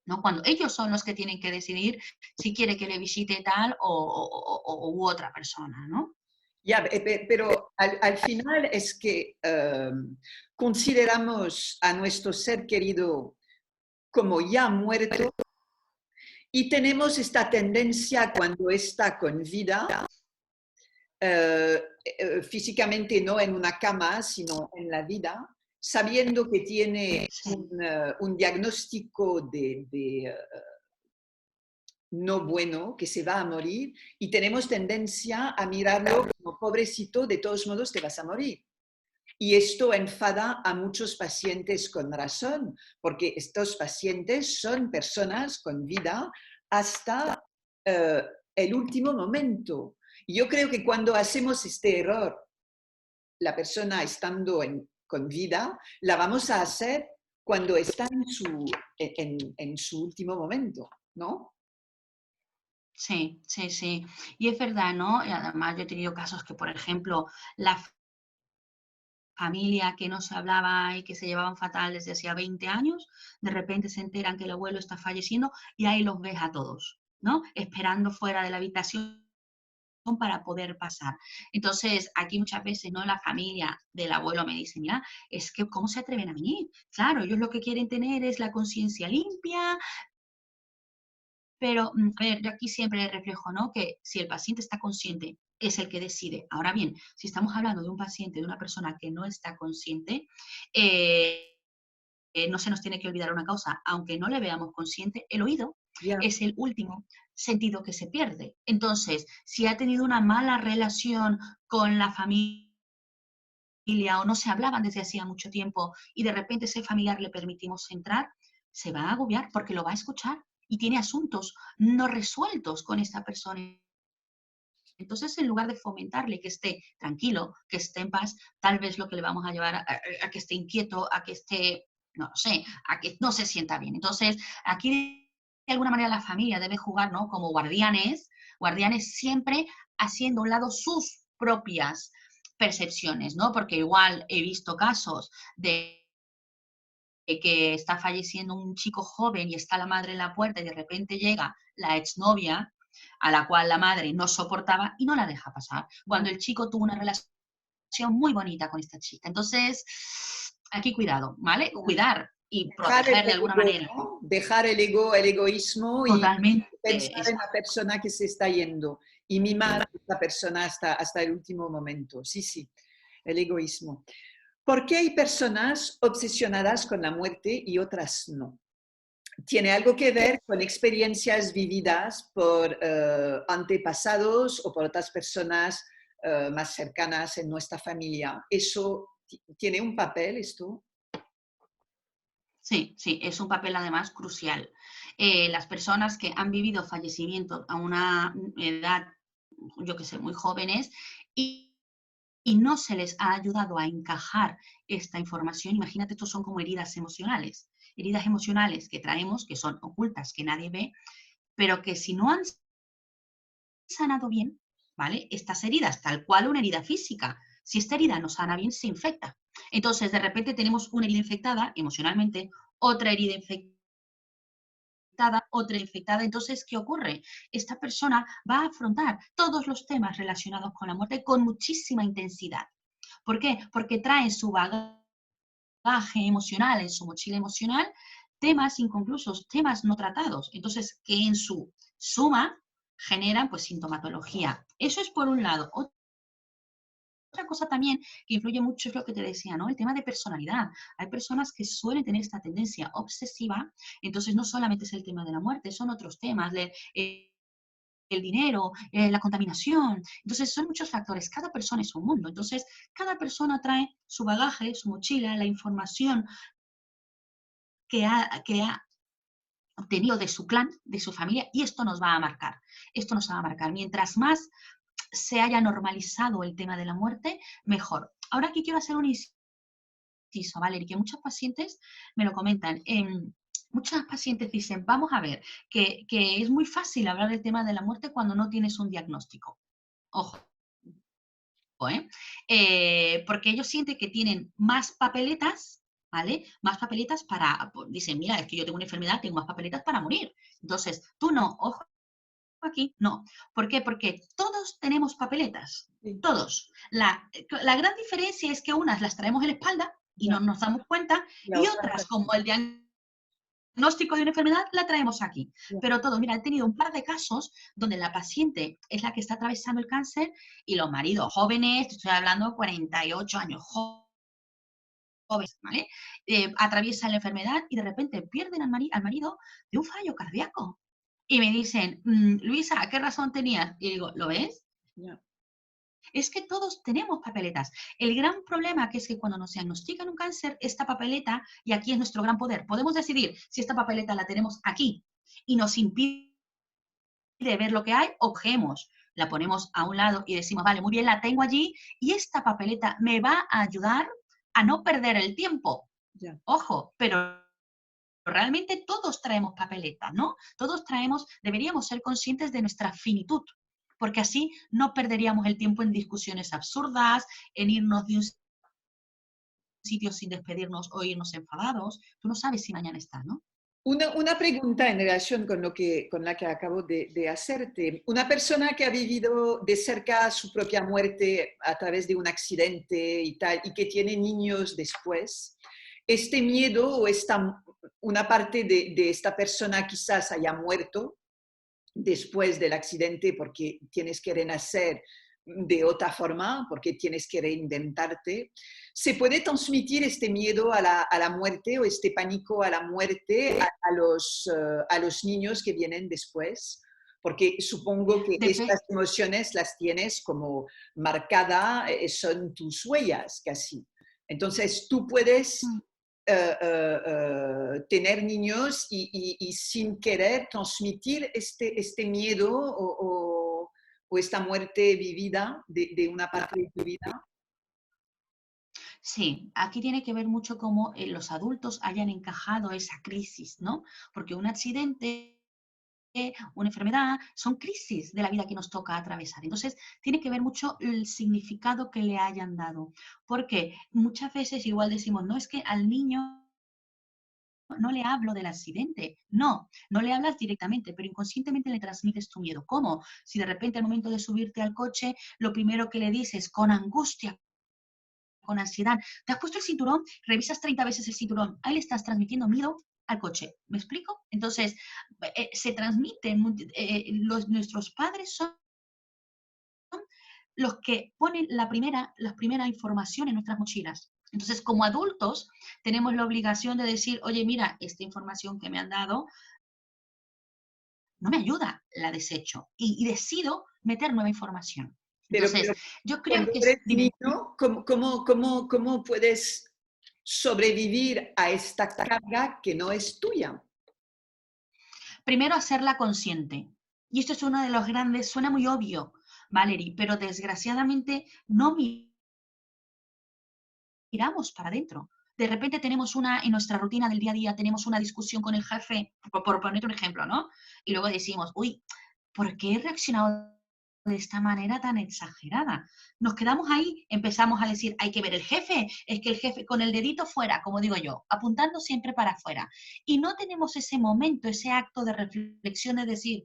¿no? Cuando ellos son los que tienen que decidir si quiere que le visite tal u otra persona, ¿no? Ya, pero al final es que consideramos a nuestro ser querido como ya muerto y tenemos esta tendencia cuando está con vida, físicamente no en una cama, sino en la vida, sabiendo que tiene Sí, un diagnóstico no bueno, que se va a morir, y tenemos tendencia a mirarlo como pobrecito, de todos modos te vas a morir. Y esto enfada a muchos pacientes con razón, porque estos pacientes son personas con vida hasta eh, el último momento. Y yo creo que cuando hacemos este error, la persona estando con vida, la vamos a hacer cuando está en su último momento, ¿no? sí, sí, sí. Y es verdad, ¿no? Y además yo he tenido casos que, por ejemplo, la familia que no se hablaba y que se llevaban fatal desde hacía 20 años, de repente se enteran que el abuelo está falleciendo y ahí los ves a todos, ¿no? Esperando fuera de la habitación para poder pasar. Entonces, aquí muchas veces, ¿no? La familia del abuelo me dice, mira, es que ¿cómo se atreven a venir? Claro, ellos lo que quieren tener es la conciencia limpia, pero, a ver, yo aquí siempre reflejo, ¿no? Que si el paciente está consciente, es el que decide. Ahora bien, si estamos hablando de un paciente, de una persona que no está consciente, eh, no se nos tiene que olvidar una cosa, aunque no le veamos consciente, el oído Ya, es el último sentido que se pierde. Entonces, si ha tenido una mala relación con la familia o no se hablaban desde hacía mucho tiempo y de repente ese familiar le permitimos entrar, se va a agobiar porque lo va a escuchar y tiene asuntos no resueltos con esta persona. Entonces, en lugar de fomentarle que esté tranquilo, que esté en paz, tal vez lo que le vamos a llevar a que esté inquieto, a que esté, no lo sé, a que no se sienta bien. Entonces, aquí de alguna manera la familia debe jugar, ¿no? Como guardianes, guardianes siempre haciendo a un lado sus propias percepciones, ¿no? Porque igual he visto casos de que está falleciendo un chico joven y está la madre en la puerta y de repente llega la exnovia a la cual la madre no soportaba y no la deja pasar, ya. cuando el chico tuvo una relación muy bonita con esta chica. Entonces, aquí cuidado, ¿vale? Cuidar y Dejar el proteger de alguna ego, manera. ¿no? Dejar el ego, el egoísmo y Totalmente. pensar en la persona que se está yendo y mimar a esta persona hasta el último momento. Sí, sí, el egoísmo. ¿Por qué hay personas obsesionadas con la muerte y otras no? ¿Tiene algo que ver con experiencias vividas por antepasados o por otras personas más cercanas en nuestra familia? ¿Eso tiene un papel esto? Sí, sí, es un papel además crucial. Las personas que han vivido fallecimientos a una edad, yo que sé, muy jóvenes y no se les ha ayudado a encajar esta información, imagínate, estos son como heridas emocionales que traemos, que son ocultas, que nadie ve, pero que si no han sanado bien, ¿vale? Estas heridas, tal cual una herida física, si esta herida no sana bien, se infecta. Entonces, de repente tenemos una herida infectada emocionalmente, otra herida infectada, otra infectada. Entonces, ¿qué ocurre? Esta persona va a afrontar todos los temas relacionados con la muerte con muchísima intensidad. ¿Por qué? Porque trae en su bagaje emocional, en su mochila emocional, temas inconclusos, temas no tratados. Entonces, que en su suma generan pues sintomatología. Eso es por un lado. Otra cosa también que influye mucho es lo que te decía, ¿no? El tema de personalidad. Hay personas que suelen tener esta tendencia obsesiva, entonces no solamente es el tema de la muerte, son otros temas, el dinero, la contaminación. Entonces, son muchos factores. Cada persona es un mundo. Entonces, cada persona trae su bagaje, su mochila, la información que ha obtenido de su clan, de su familia, y esto nos va a marcar. Esto nos va a marcar. Mientras más se haya normalizado el tema de la muerte, mejor. Ahora aquí quiero hacer un inciso, Valerie, que muchos pacientes me lo comentan. Muchas pacientes dicen, vamos a ver, que es muy fácil hablar del tema de la muerte cuando no tienes un diagnóstico. Ojo, ¿eh? Porque ellos sienten que tienen más papeletas, ¿vale? Más papeletas para, pues, dicen, mira, es que yo tengo una enfermedad, tengo más papeletas para morir. Entonces, tú no, ojo aquí, no. ¿Por qué? Porque todos tenemos papeletas, Sí, todos. La gran diferencia es que unas las traemos en la espalda y ya. no nos damos cuenta, La y otra otras, persona. como el diagnóstico de una enfermedad, la traemos aquí. Ya. Pero todo, mira, he tenido un par de casos donde la paciente es la que está atravesando el cáncer y los maridos jóvenes, te estoy hablando 48 años, jóvenes, ¿vale? Atraviesan la enfermedad y de repente pierden al marido de un fallo cardíaco. Y me dicen, Luisa, ¿qué razón tenías? Y digo, ¿lo ves? Ya. Es que todos tenemos papeletas. El gran problema que es que cuando nos diagnostican un cáncer, esta papeleta, y aquí es nuestro gran poder, podemos decidir si esta papeleta la tenemos aquí y nos impide ver lo que hay, o cogemos, la ponemos a un lado y decimos, vale, muy bien, la tengo allí y esta papeleta me va a ayudar a no perder el tiempo. Ya. Ojo, pero realmente todos traemos papeletas, ¿no? Todos traemos, deberíamos ser conscientes de nuestra finitud, porque así no perderíamos el tiempo en discusiones absurdas, en irnos de un sitio sin despedirnos o irnos enfadados, tú no sabes si mañana está, ¿no? Una pregunta en relación con la que acabo de hacerte. Una persona que ha vivido de cerca su propia muerte a través de un accidente y tal, y que tiene niños después, este miedo o una parte de esta persona quizás haya muerto después del accidente porque tienes que renacer de otra forma, porque tienes que reinventarte. ¿Se puede transmitir este miedo a la muerte o este pánico a la muerte a los niños que vienen después? Porque supongo que Depe- estas emociones las tienes como marcada, son tus huellas casi. Entonces, tú puedes mm, tener niños y sin querer transmitir este miedo o esta muerte vivida de una parte de tu vida. sí, aquí tiene que ver mucho cómo los adultos hayan encajado esa crisis, ¿no? Porque un accidente, una enfermedad, son crisis de la vida que nos toca atravesar. Entonces, tiene que ver mucho el significado que le hayan dado. Porque muchas veces igual decimos, no es que al niño no le hablo del accidente, no le hablas directamente, pero inconscientemente le transmites tu miedo. ¿Cómo? Si de repente al momento de subirte al coche, lo primero que le dices con angustia, con ansiedad, ¿te has puesto el cinturón? Revisas 30 veces el cinturón, ahí le estás transmitiendo miedo al coche. ¿Me explico? Entonces, se transmiten, nuestros padres son los que ponen la primera información en nuestras mochilas. Entonces, como adultos, tenemos la obligación de decir, oye, mira, esta información que me han dado no me ayuda, la desecho y decido meter nueva información. Entonces, Pero yo creo cuando que, eres dime, niño, ¿cómo puedes sobrevivir a esta carga que no es tuya? primero hacerla consciente. Y esto es uno de los grandes, suena muy obvio, Valerie, pero desgraciadamente no miramos para adentro. De repente tenemos en nuestra rutina del día a día, tenemos una discusión con el jefe, por ponerte un ejemplo, ¿no? Y luego decimos, uy, ¿por qué he reaccionado de esta manera tan exagerada? Nos quedamos ahí, empezamos a decir, hay que ver el jefe, es que el jefe con el dedito fuera, como digo yo, apuntando siempre para afuera. Y no tenemos ese momento, ese acto de reflexión de decir,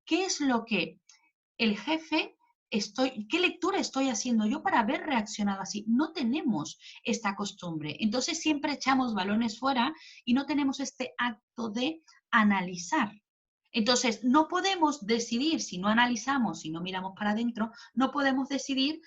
¿qué es lo que el jefe qué lectura estoy haciendo yo para haber reaccionado así? No tenemos esta costumbre. Entonces siempre echamos balones fuera y no tenemos este acto de analizar. Entonces, no podemos decidir, si no analizamos, si no miramos para adentro, no podemos decidir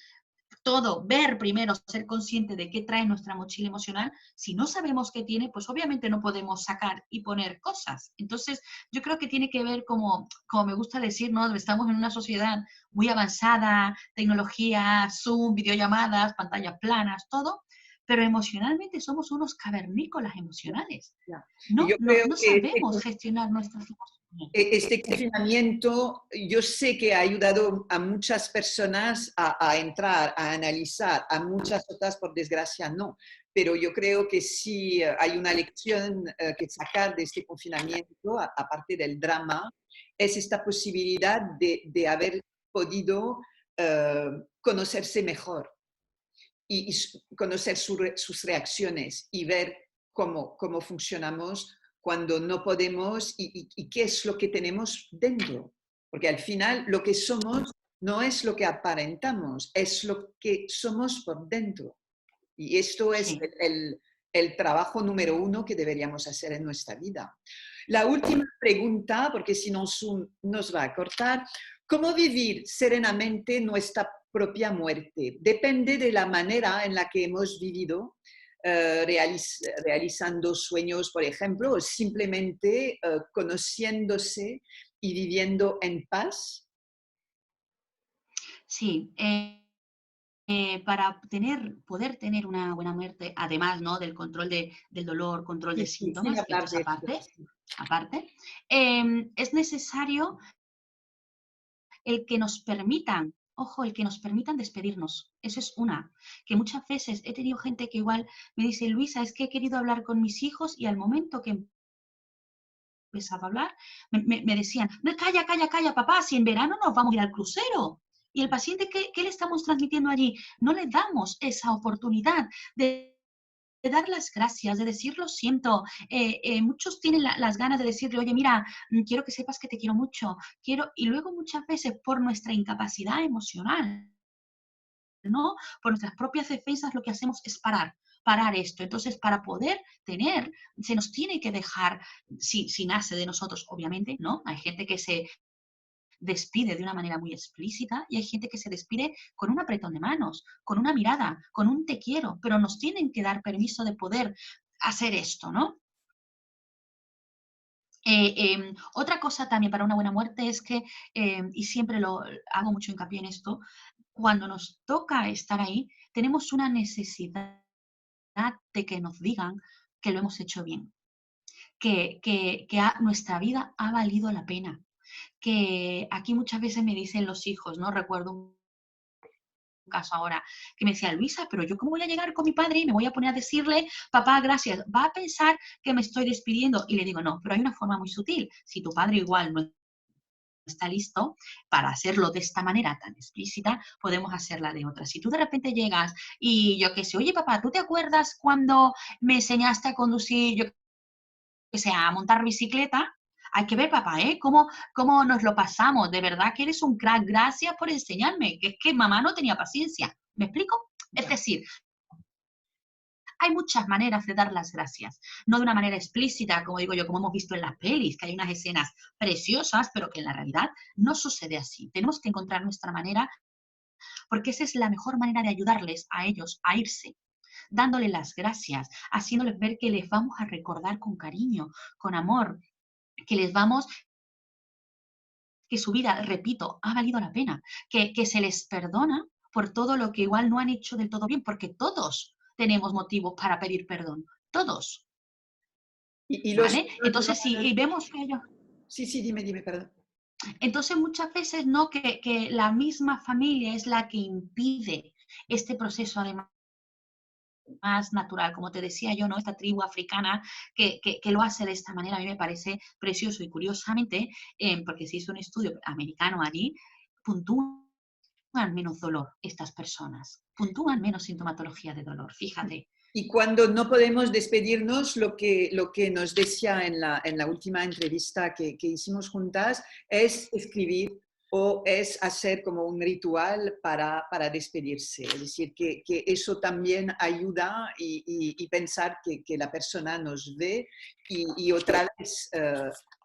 todo, ver primero, ser consciente de qué trae nuestra mochila emocional. Si no sabemos qué tiene, pues obviamente no podemos sacar y poner cosas. Entonces, yo creo que tiene que ver, como me gusta decir, ¿no? Estamos en una sociedad muy avanzada, tecnología, Zoom, videollamadas, pantallas planas, todo, pero emocionalmente somos unos cavernícolas emocionales. Ya. Y No, yo no, creo no que sabemos gestionar nuestras emociones. este confinamiento, yo sé que ha ayudado a muchas personas a entrar, a analizar, a muchas otras, por desgracia, no. Pero yo creo que sí hay una lección que sacar de este confinamiento, aparte del drama, es esta posibilidad de haber podido conocerse mejor y conocer sus reacciones y ver cómo funcionamos cuando no podemos y qué es lo que tenemos dentro. Porque al final lo que somos no es lo que aparentamos, es lo que somos por dentro. Y esto es Sí. el trabajo número uno que deberíamos hacer en nuestra vida. La última pregunta, porque si no Zoom nos va a cortar, ¿cómo vivir serenamente nuestra propia muerte? Depende de la manera en la que hemos vivido, realizando sueños, por ejemplo, o simplemente conociéndose y viviendo en paz. Sí, para poder tener una buena muerte, además, ¿no? Del control del dolor, control de Sí, sí, sin síntomas, que esto hablar es de esto. aparte, es necesario el que nos permitan, ojo, el que nos permitan despedirnos. Eso es una, que muchas veces he tenido gente que igual me dice, Luisa, es que he querido hablar con mis hijos y al momento que he empezado a hablar, me decían, no, calla, calla, calla, papá, si en verano nos vamos a ir al crucero. Y el paciente, ¿qué le estamos transmitiendo allí? No le damos esa oportunidad de dar las gracias, de decir lo siento. Muchos tienen las ganas de decirle, oye, mira, quiero que sepas que te quiero mucho, quiero, y luego muchas veces por nuestra incapacidad emocional, ¿no? Por nuestras propias defensas lo que hacemos es parar esto. Entonces, para poder tener, se nos tiene que dejar, si nace de nosotros, obviamente, ¿no? Hay gente que se despide de una manera muy explícita y hay gente que se despide con un apretón de manos, con una mirada, con un te quiero, pero nos tienen que dar permiso de poder hacer esto, ¿no? Otra cosa también para una buena muerte es que, y siempre lo hago mucho hincapié en esto, cuando nos toca estar ahí, tenemos una necesidad de que nos digan que lo hemos hecho bien, que nuestra vida ha valido la pena, que aquí muchas veces me dicen los hijos, ¿no? Recuerdo un caso ahora que me decía, Luisa, pero yo cómo voy a llegar con mi padre y me voy a poner a decirle, papá, gracias, va a pensar que me estoy despidiendo. Y le digo, no, pero hay una forma muy sutil. Si tu padre igual no está listo para hacerlo de esta manera tan explícita, podemos hacerla de otra. Si tú de repente llegas y yo qué sé, oye papá, ¿tú te acuerdas cuando me enseñaste a conducir, yo qué sé, a montar bicicleta? Hay que ver, papá, ¿eh? ¿Cómo nos lo pasamos? De verdad que eres un crack. Gracias por enseñarme. Que es que mamá no tenía paciencia. ¿Me explico? Es decir, hay muchas maneras de dar las gracias. No de una manera explícita, como digo yo, como hemos visto en las pelis, que hay unas escenas preciosas, pero que en la realidad no sucede así. Tenemos que encontrar nuestra manera, porque esa es la mejor manera de ayudarles a ellos a irse, dándoles las gracias, haciéndoles ver que les vamos a recordar con cariño, con amor, que les vamos, que su vida, repito, ha valido la pena, que se les perdona por todo lo que igual no han hecho del todo bien, porque todos tenemos motivos para pedir perdón, todos, Y los ¿vale? otros Entonces, si vemos que ellos... sí, sí, dime, perdón. Entonces, muchas veces, ¿no? Que la misma familia es la que impide este proceso, además, más natural, como te decía yo, ¿no? Esta tribu africana que lo hace de esta manera, a mí me parece precioso y curiosamente, porque se hizo un estudio americano allí, puntúan menos dolor estas personas, puntúan menos sintomatología de dolor, fíjate. Y cuando no podemos despedirnos, lo que nos decía en la última entrevista que hicimos juntas es escribir o es hacer como un ritual para despedirse. Es decir, que eso también ayuda y pensar que la persona nos ve y otra vez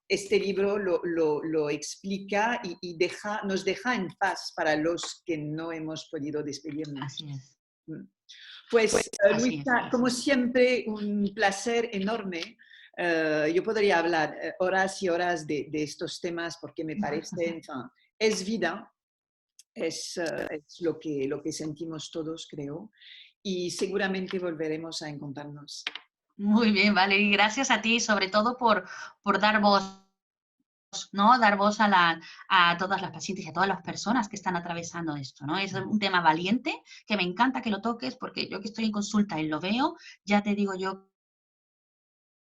este libro lo explica y nos deja en paz para los que no hemos podido despedirnos. Así es. Pues, Así es, Luisa, como siempre, un placer enorme. Yo podría hablar horas y horas de estos temas porque me parece, enfin, es vida, es lo que sentimos todos, creo, y seguramente volveremos a encontrarnos. Muy bien, vale. Y gracias a ti, sobre todo por dar voz, ¿no? Dar voz a todas las pacientes y a todas las personas que están atravesando esto, ¿no? Es un tema valiente que me encanta que lo toques porque yo que estoy en consulta y lo veo, ya te digo yo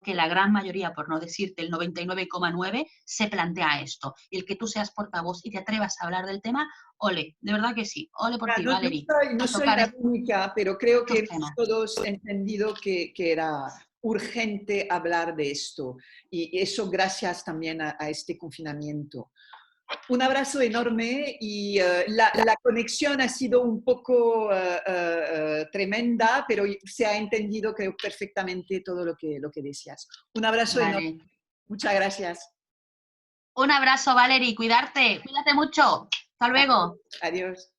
que la gran mayoría, por no decirte el 99,9, se plantea esto. Y el que tú seas portavoz y te atrevas a hablar del tema, ole, de verdad que sí, ole por ti, No, Valerie, no a soy tocar la única, pero creo que estos hemos temas. todos entendido que era urgente hablar de esto. Y eso gracias también a este confinamiento. Un abrazo enorme y la conexión ha sido un poco tremenda, pero se ha entendido, creo, perfectamente todo lo que decías. Un abrazo enorme. Vale. Muchas gracias. Un abrazo, Valerie, cuídate mucho. Hasta luego. Adiós.